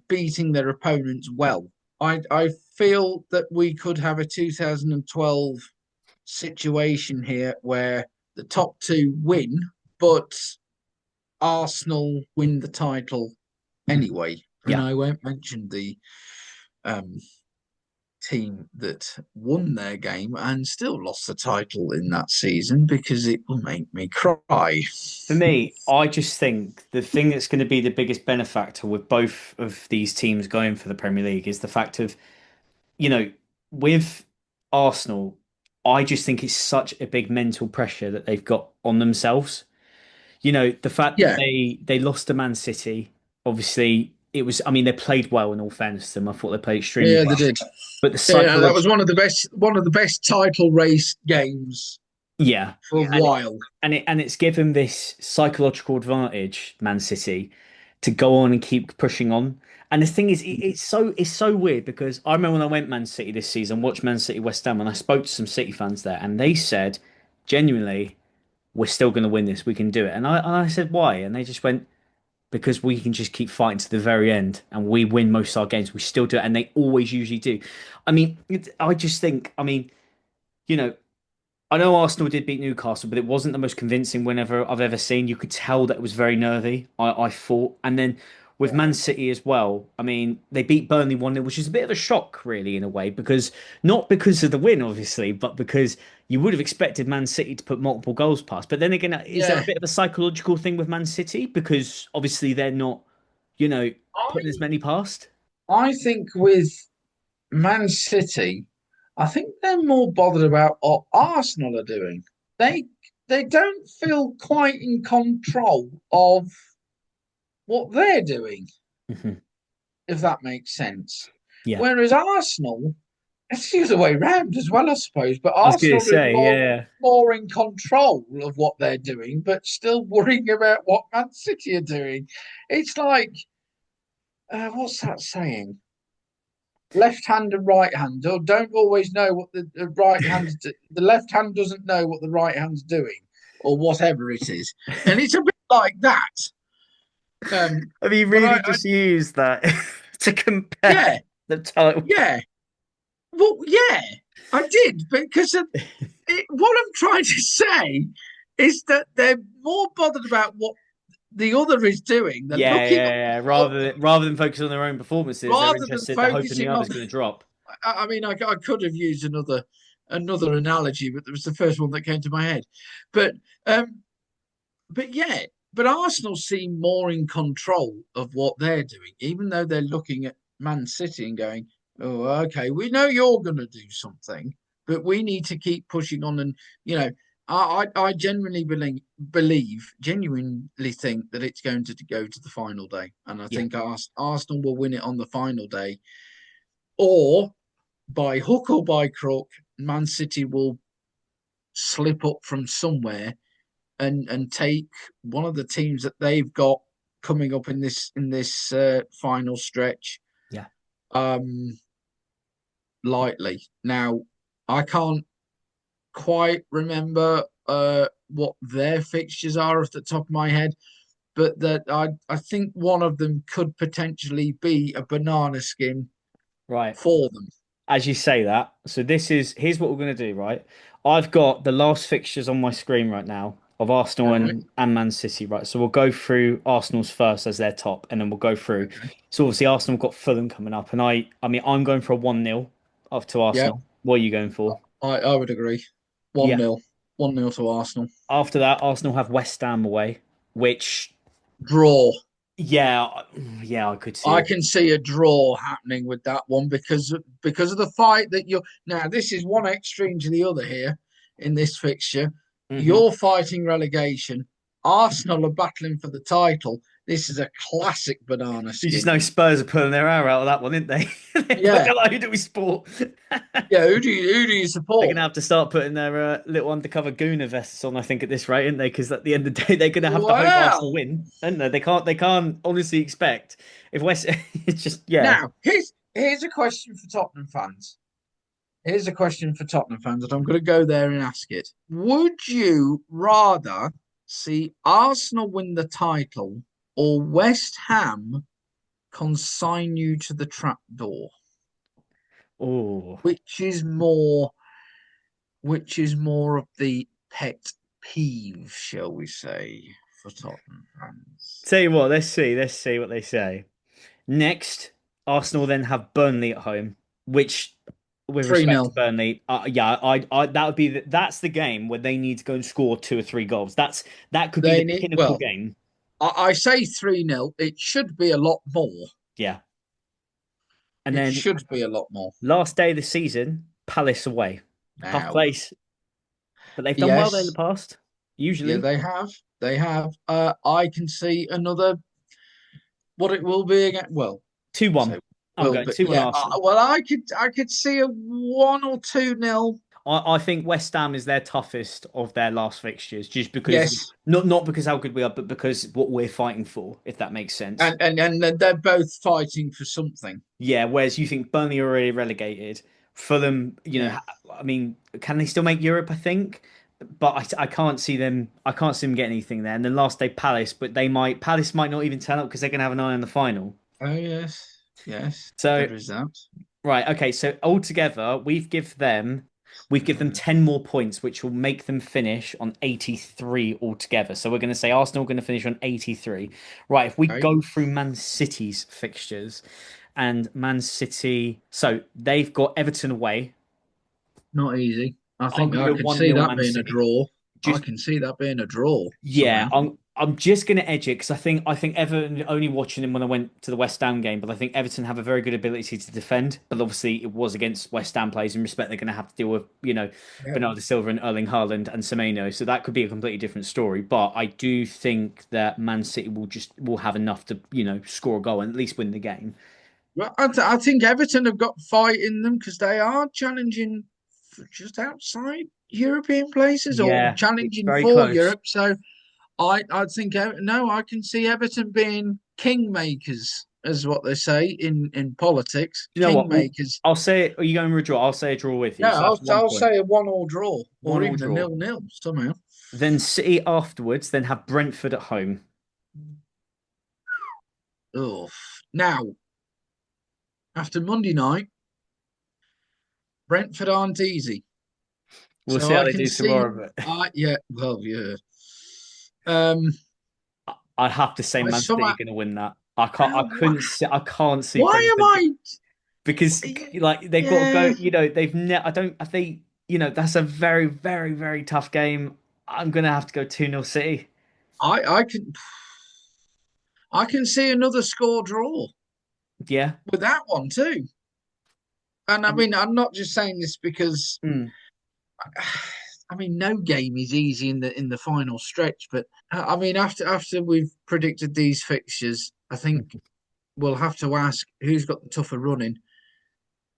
beating their opponents well. I feel that we could have a 2012 situation here where the top two win, but Arsenal win the title Mhm. anyway. And Yeah. I won't mention the um, team that won their game and still lost the title in that season because it will make me cry. For me, I just think the thing that's going to be the biggest benefactor with both of these teams going for the Premier League is the fact of, you know, with Arsenal, I just think it's such a big mental pressure that they've got on themselves. The fact that Yeah, they lost to Man City, obviously it was, I mean, they played well in all fairness to them. I thought they played extremely yeah, they well. did. But the Yeah, that was psychological, one of the best title race games yeah. for a while. And it's given this psychological advantage, Man City, to go on and keep pushing on. And the thing is, it's so weird because I remember when I went Man City this season, watched Man City West Ham, and I spoke to some City fans there, and they said, genuinely, we're still going to win this. We can do it. And I said, why? And they just went, because we can just keep fighting to the very end, and we win most of our games. We still do it, and they always usually do. I mean, I just think, I mean, you know. I know Arsenal did beat Newcastle, but it wasn't the most convincing whenever I've ever seen. You could tell that it was very nervy. I thought, and then with Man City as well. I mean, they beat Burnley 1-0, which is a bit of a shock, really, in a way, because not because of the win, obviously, but because you would have expected Man City to put multiple goals past. But then again, is there a Yeah, bit of a psychological thing with Man City because obviously they're not, you know, putting as I many past? I think with Man City, I think they're more bothered about what Arsenal are doing. They they don't feel quite in control of what they're doing, Hmm. if that makes sense. Yeah. Whereas Arsenal, it's the other way round as well, I suppose. But I was going to Arsenal are say, yeah. more in control of what they're doing, but still worrying about what Man City are doing. It's like, what's that saying? Left hand and right hand don't always know what the right hand's the left hand doesn't know what the right hand's doing, or whatever it is, and it's a bit like that. Have you But really just used that to compare yeah, the title? yeah, well, yeah, I did because what I'm trying to say is that they're more bothered about what the other is doing than Yeah, looking yeah, at yeah. what Rather than focus on their own performances, they're rather than interested. They're hoping the focusing on. other's going to drop. I mean, I could have used another analogy, but it was the first one that came to my head. But um, but yeah, but Arsenal seem more in control of what they're doing, even though they're looking at Man City and going, "Oh, okay, we know you're going to do something, but we need to keep pushing on." And you know, I genuinely genuinely think that it's going to go to the final day, and I Yeah, think Arsenal will win it on the final day, or by hook or by crook, Man City will slip up from somewhere and take one of the teams that they've got coming up in this final stretch yeah. um, lightly. Now, I can't quite remember what their fixtures are off the top of my head, but that I think one of them could potentially be a banana skin Right. for them. As you say that, so here's what we're going to do, right? I've got the last fixtures on my screen right now of Arsenal All right. and Man City, right? So we'll go through Arsenal's first as their top, and then we'll go through. Okay. So obviously Arsenal got Fulham coming up, and I mean I'm going for a 1-0 off to Yeah, Arsenal. What are you going for? I would agree. 1 Yeah. 0. 1-0 to Arsenal. After that, Arsenal have West Ham away, which Draw. yeah, yeah, I could see I it. can see a draw happening with that one because of the fight that you're now. This is one extreme to the other here in this fixture. Hmm. You're fighting relegation. Arsenal are battling for the title. This is a classic banana You just skin. know Spurs are pulling their hair out of that one, didn't they? Yeah, They're like, who do we support? yeah. Who do you They're support? gonna have to start putting their little undercover Gooner vests on, I think, at this rate, aren't they? Because at the end of the day, they're gonna have to hope Arsenal Well, win, aren't they? They can't honestly expect if West. It's just yeah. now here's a question for Tottenham fans. Here's a question for Tottenham fans, and I'm going to go there and ask it. Would you rather see Arsenal win the title or West Ham consign you to the trapdoor? Oh, Which is more of the pet peeve, shall we say, for Tottenham fans? tell you what, let's see what they say. Next, Arsenal then have Burnley at home, which, with 3 respect to 0. Burnley, yeah, that would be that's the game where they need to go and score 2 or 3 goals. That could be They the need, pinnacle well, game. I say 3-0. It should be a lot more. Yeah, and It then should be a lot more. last day of the season, Palace away, tough Now, place, but they've done well there in the yes, past, yeah, usually. they have. They have. I can see another what it will be again. Well, 2-1. so I'm will going be 2-1 yeah. Arsenal. Well, I could see a 1 or 2 nil. I think West Ham is their toughest of their last fixtures, just because Yes, not because how good we are, but because what we're fighting for, if that makes sense. and they're both fighting for something. Yeah, whereas you think Burnley are already relegated, Fulham, Yeah. I mean, can they still make Europe? I think, but I can't see them. I can't see them getting anything there. And then last day Palace, but Palace might not even turn up because they're gonna have an eye on the final. Oh yes, yes. So There is that. right, okay. So altogether, we've give them 10 more points, which will make them finish on 83 altogether. So we're going to say Arsenal are going to finish on 83. Right, if we Okay, go through Man City's fixtures and Man City, so they've got Everton away. not easy. I I'm think going to I go could see 1-0 that Man being a City. draw. I Just can see that being a draw yeah, somehow. I'm just going to edge it because I think Everton only watching them when I went to the West Ham game, but I think Everton have a very good ability to defend. But obviously, it was against West Ham players in respect they're going to have to deal with Yeah. Bernardo Silva and Erling Haaland and Semenyo, so that could be a completely different story. But I do think that Man City will have enough to score a goal and at least win the game. Well, I think Everton have got fight in them because they are challenging for just outside European places or Yeah, it's challenging very for close. Europe. So I think no, I can see Everton being kingmakers, as what they say in politics. You know what? Well, Kingmakers. I'll say, are you going to a draw? I'll say a draw with you. Yeah, So that's one I'll point. say a 1-1 draw or One all even a draw. 0-0 somehow. Then City afterwards, then have Brentford at home. Oh, now after Monday night, Brentford aren't easy, We'll so see how I they can do see. tomorrow. But Yeah, well, yeah. Um, I have to say, I Man City somehow are going to win that. I can't. I how couldn't. See, I can't see why am Brentford I? because like they've got to go. Yeah, You know, they've I don't. I think that's a very, very, very tough game. I'm going to have to go 2-0 City. I can see another score draw Yeah. with that one too. And I And mean, I'm not just saying this because mm, I mean, no game is easy in the final stretch. But I mean, after we've predicted these fixtures, I think we'll have to ask who's got the tougher running.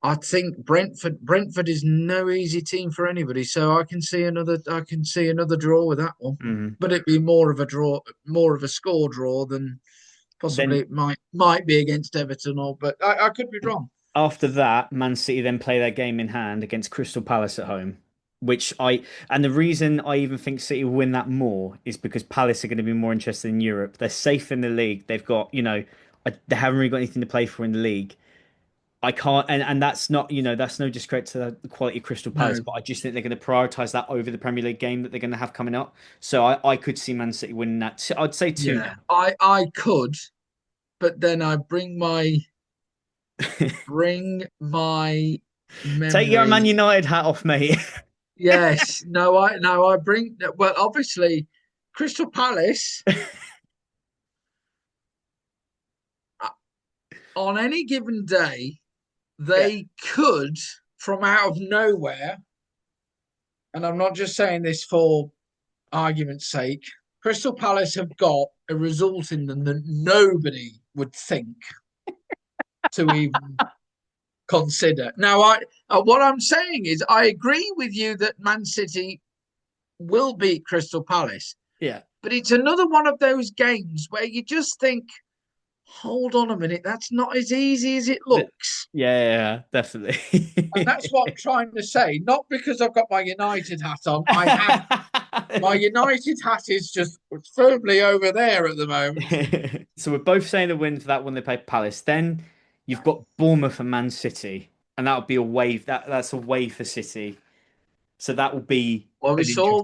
I think Brentford is no easy team for anybody, so I can see another draw with that one. mm. But it'd be more of a draw, more of a score draw than possibly Then it might be against Everton or but I could be wrong. after that, Man City then play their game in hand against Crystal Palace at home, which I and the reason I even think City will win that more is because Palace are going to be more interested in Europe. They're safe in the league. They've got, they haven't really got anything to play for in the league. I can't, and that's not, that's no discredit to the quality of Crystal Palace, No, but I just think they're going to prioritise that over the Premier League game that they're going to have coming up. So I could see Man City winning that. I'd say 2 yeah, I could, but then I nil bring my Take your Man memory. United hat off, mate. Yes, no, I bring well, obviously, Crystal Palace uh, on any given day Yeah. they could from out of nowhere, and I'm not just saying this for argument's sake. Crystal Palace have got a result in them that nobody would think to even consider. Now, what I'm saying is, I agree with you that Man City will beat Crystal Palace, Yeah. but it's another one of those games where you just think, hold on a minute, that's not as easy as it Yeah, looks. yeah, And definitely. that's what I'm trying to say. Not because I've got my United hat on. I have my United hat is just firmly over there at the moment. So we're both saying the win for that when they play Palace. Then you've got Bournemouth and Man City, and that would be a wave. That's a wave for City. So that will be Well, an interesting.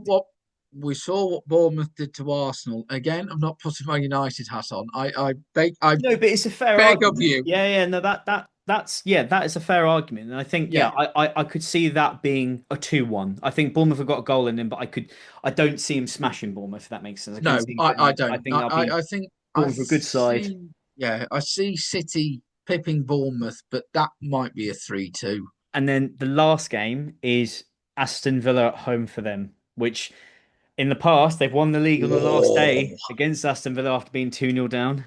we saw what Bournemouth did to Arsenal. Again, I'm not putting my United hat on. I No, but it's a fair beg of argument. you. Yeah, yeah, no, that's yeah, that is a fair argument. And I think, yeah, Yeah, I could see that being a 2-1. I think Bournemouth have got a goal in them, but I don't see him smashing Bournemouth, if that makes sense. I couldn't no, see him doing I that. I don't. think that'll be I think I Bournemouth are a good side. see. Yeah, I see City pipping Bournemouth, but that might be a 3-2. And then the last game is Aston Villa at home for them, which in the past they've won the league on the last Oh, day against Aston Villa after being 2-0 down.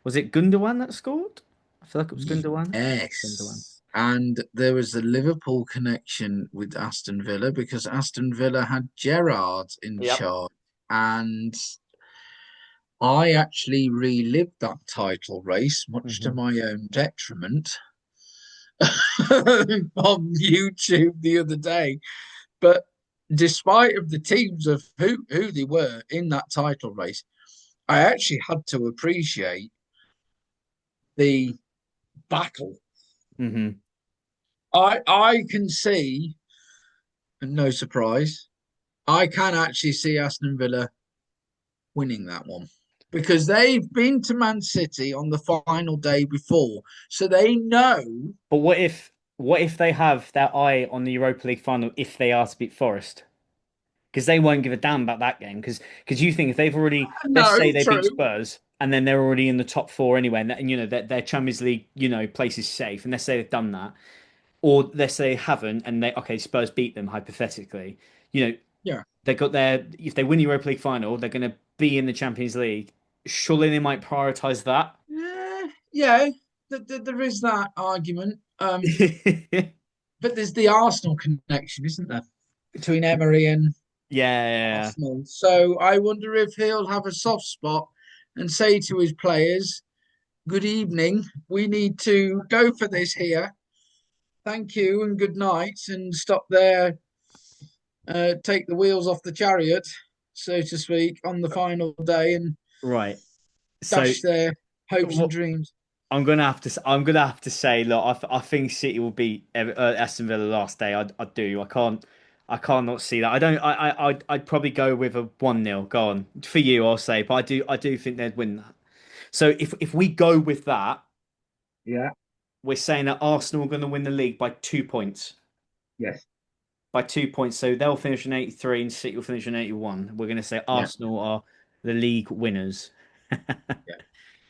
Was it Gundogan that scored? I feel like it was Gundogan. Gundogan. yes. And there was the Liverpool connection with Aston Villa because Aston Villa had Gerrard in Yep. charge. And I actually relived that title race, much to Hmm. my own detriment, on YouTube the other day. But despite of the teams of who they were in that title race, I actually had to appreciate the battle. Hmm. I can see, and no surprise, I can actually see Aston Villa winning that one because they've been to Man City on the final day before, so they know. But what if they have their eye on the Europa League final if they are to beat Forest? Because they won't give a damn about that game. Because you think if they've already, let's No, say they beat true. Spurs and then they're already in the top four anyway, and their Champions League place is safe, and let's say they've done that, or let's say they haven't, and they okay Spurs beat them hypothetically, you know Yeah, they got their if they win the Europa League final, they're going to be in the Champions League. Surely they might prioritize that. yeah, yeah. there is that argument. But there's the Arsenal connection, isn't there, between Emery and Yeah, Arsenal? So I wonder if he'll have a soft spot and say to his players, "Good evening. We need to go for this here. Thank you and good night," and stop there, take the wheels off the chariot, so to speak, on the final day and right. So dash their hopes and what dreams. I'm gonna have to say, look, I think City will beat Aston Villa last day. I do. I can't not see that. I don't. I'd probably go with a 1-0. Go on for you. I'll say, but I do think they'd win that. So if we go with that, Yeah. we're saying that Arsenal are going to win the league by 2 points. Yes. By 2 points. So they'll finish in 83 and City will finish in 81. We're going to say Yeah. Arsenal are the league winners. Yeah.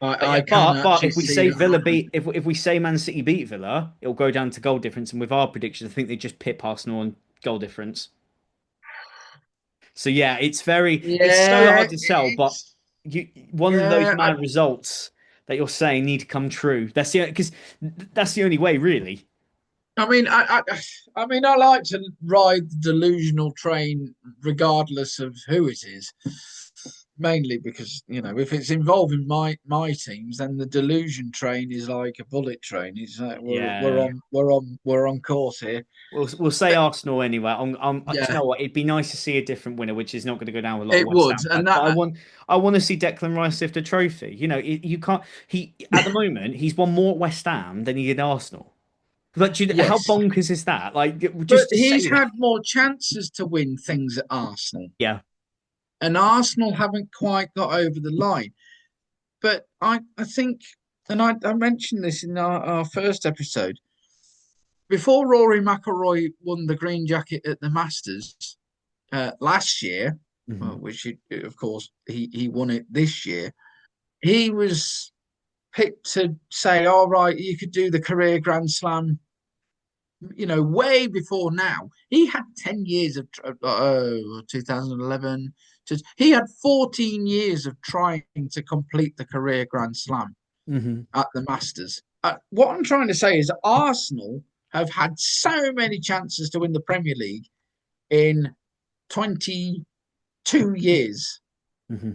But I yeah, can but actually if we see say that Villa happening. beat, if we say Man City beat Villa, it'll go down to goal difference. And with our predictions, I think they just pip Arsenal on goal difference. So yeah, it's so Yeah, hard to sell. But one of those yeah. mad results that you're saying need to come true. Because that's the only way, really. I mean, I mean, I like to ride the delusional train regardless of who it is. Mainly because if it's involving my teams, then the delusion train is like a bullet train. It's Yeah. we're on course here. We'll say Arsenal anyway. Do you Yeah, know what? It'd be nice to see a different winner, which is not going to go down with a lot of it West would, Ham fans. and But that I want to see Declan Rice lift a trophy. You can't. He at the moment he's won more at West Ham than he did Arsenal. But how yes, bonkers is that? Like but just to he's say that. had more chances to win things at Arsenal, Yeah. and Arsenal haven't quite got over the line. But I think, and I mentioned this in our first episode, before Rory McIlroy won the green jacket at the Masters last year, Hmm. which of course he won it this year, he was picked to say, "All right, you could do the career Grand Slam." Way before now, he had 10 years of 2011. He had 14 years of trying to complete the career Grand Slam Hmm. at the Masters. What I'm trying to say is Arsenal have had so many chances to win the Premier League in 22 years. Hmm.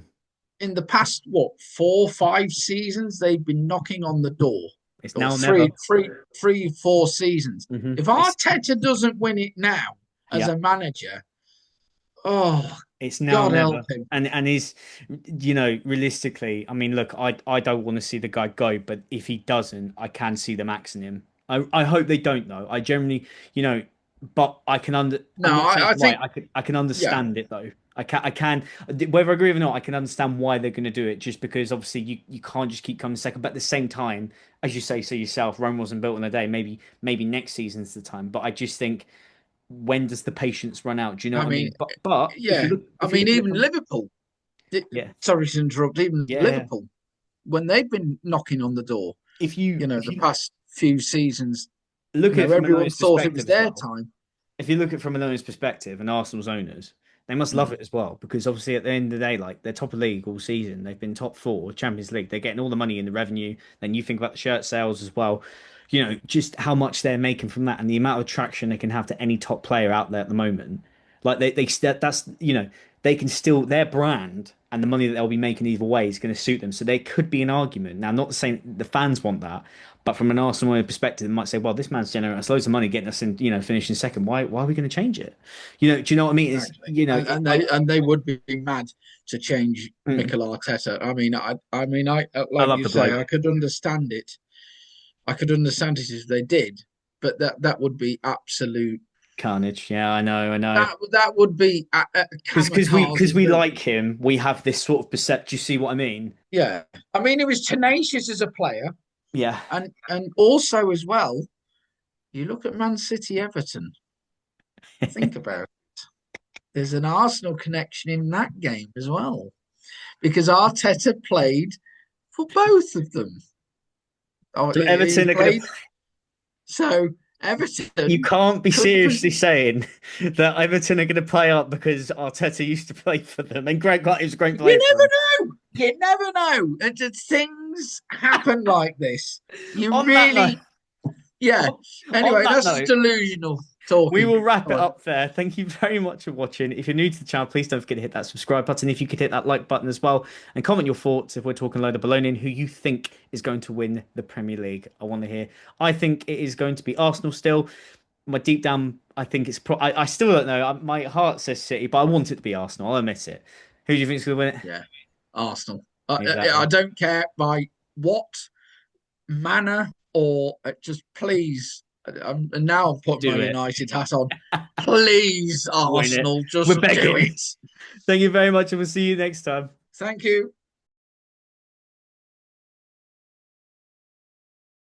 In the past, what, 4, 5 seasons, they've been knocking on the door, It's or now or never. three, 4 seasons. If It's Arteta doesn't win it now as yeah. a manager, oh, It's now or God help never. him. And is realistically, I mean, look, I don't want to see the guy go, but if he doesn't, I can see them axing him. I hope they don't though. I generally, but No, I'm not saying I it's right. think, I can yeah, understand it though. I can whether I agree or not, I can understand why they're going to do it just because obviously you can't just keep coming second. But at the same time, as you say so yourself, Rome wasn't built in a day. Maybe next season's the time. But I just think when does the patience run out? Do you know I what I mean, mean? But yeah, I if you mean, look at it even from Liverpool, yeah, sorry to interrupt, even yeah. Liverpool, when they've been knocking on the door, If the you past few seasons, look at it from an everyone owner's thought it was perspective as their well, time. if you look at it from an owner's perspective and Arsenal's owners, they must love Mm. it as well because obviously at the end of the day, like they're top of the league all season. They've been top four, Champions League. They're getting all the money in the revenue. Then you think about the shirt sales as well. Just how much they're making from that and the amount of attraction they can have to any top player out there at the moment. Like that's they can still their brand and the money that they'll be making either way is going to suit them. So there could be an argument. Now, I'm not saying the fans want that, but from an Arsenal perspective, they might say, "Well, this man's generating us loads of money, getting us in, finishing second. Why are we going to change it? Do you know what I mean? It's Exactly, and like they would be mad to change mm, Mikel Arteta. I mean, I like love you the say, bloke, I could understand it. I could understand it if they did, but that would be absolute. Carnage. Yeah, I know. That would be a Because kamikaze we move. like him, we have this sort of perception. Do you see what I mean? Yeah, I mean, he was tenacious as a player, Yeah. and also as well. You look at Man City, Everton. Think about it. There's an Arsenal connection in that game as well because Arteta played for both of them. Oh, So he Everton are going to. played. So You Everton can't be could have. seriously saying that Everton are going to play up because Arteta used to play for them, and Greg White is a great You player for never them. know. You never know. And the things things happen like this? You On that note, really, yeah. on Anyway, that that's just note, delusional we talking. will wrap All it right. up there. Thank you very much for watching. If you're new to the channel, please don't forget to hit that subscribe button. If you could hit that like button as well, and comment your thoughts if we're talking a load of baloney and who you think is going to win the Premier League. I want to hear. I think it is going to be Arsenal still. My deep down, I think it's. I still don't know. My heart says City, but I want it to be Arsenal. I'll admit it. Who do you think is going to win it? Yeah, Arsenal. I Exactly. don't care by what manner or just please. And now I'm putting my Do it. United hat on. Please, Win it. Arsenal, We're just do begging. it. Thank you very much, and we'll see you next time. Thank you.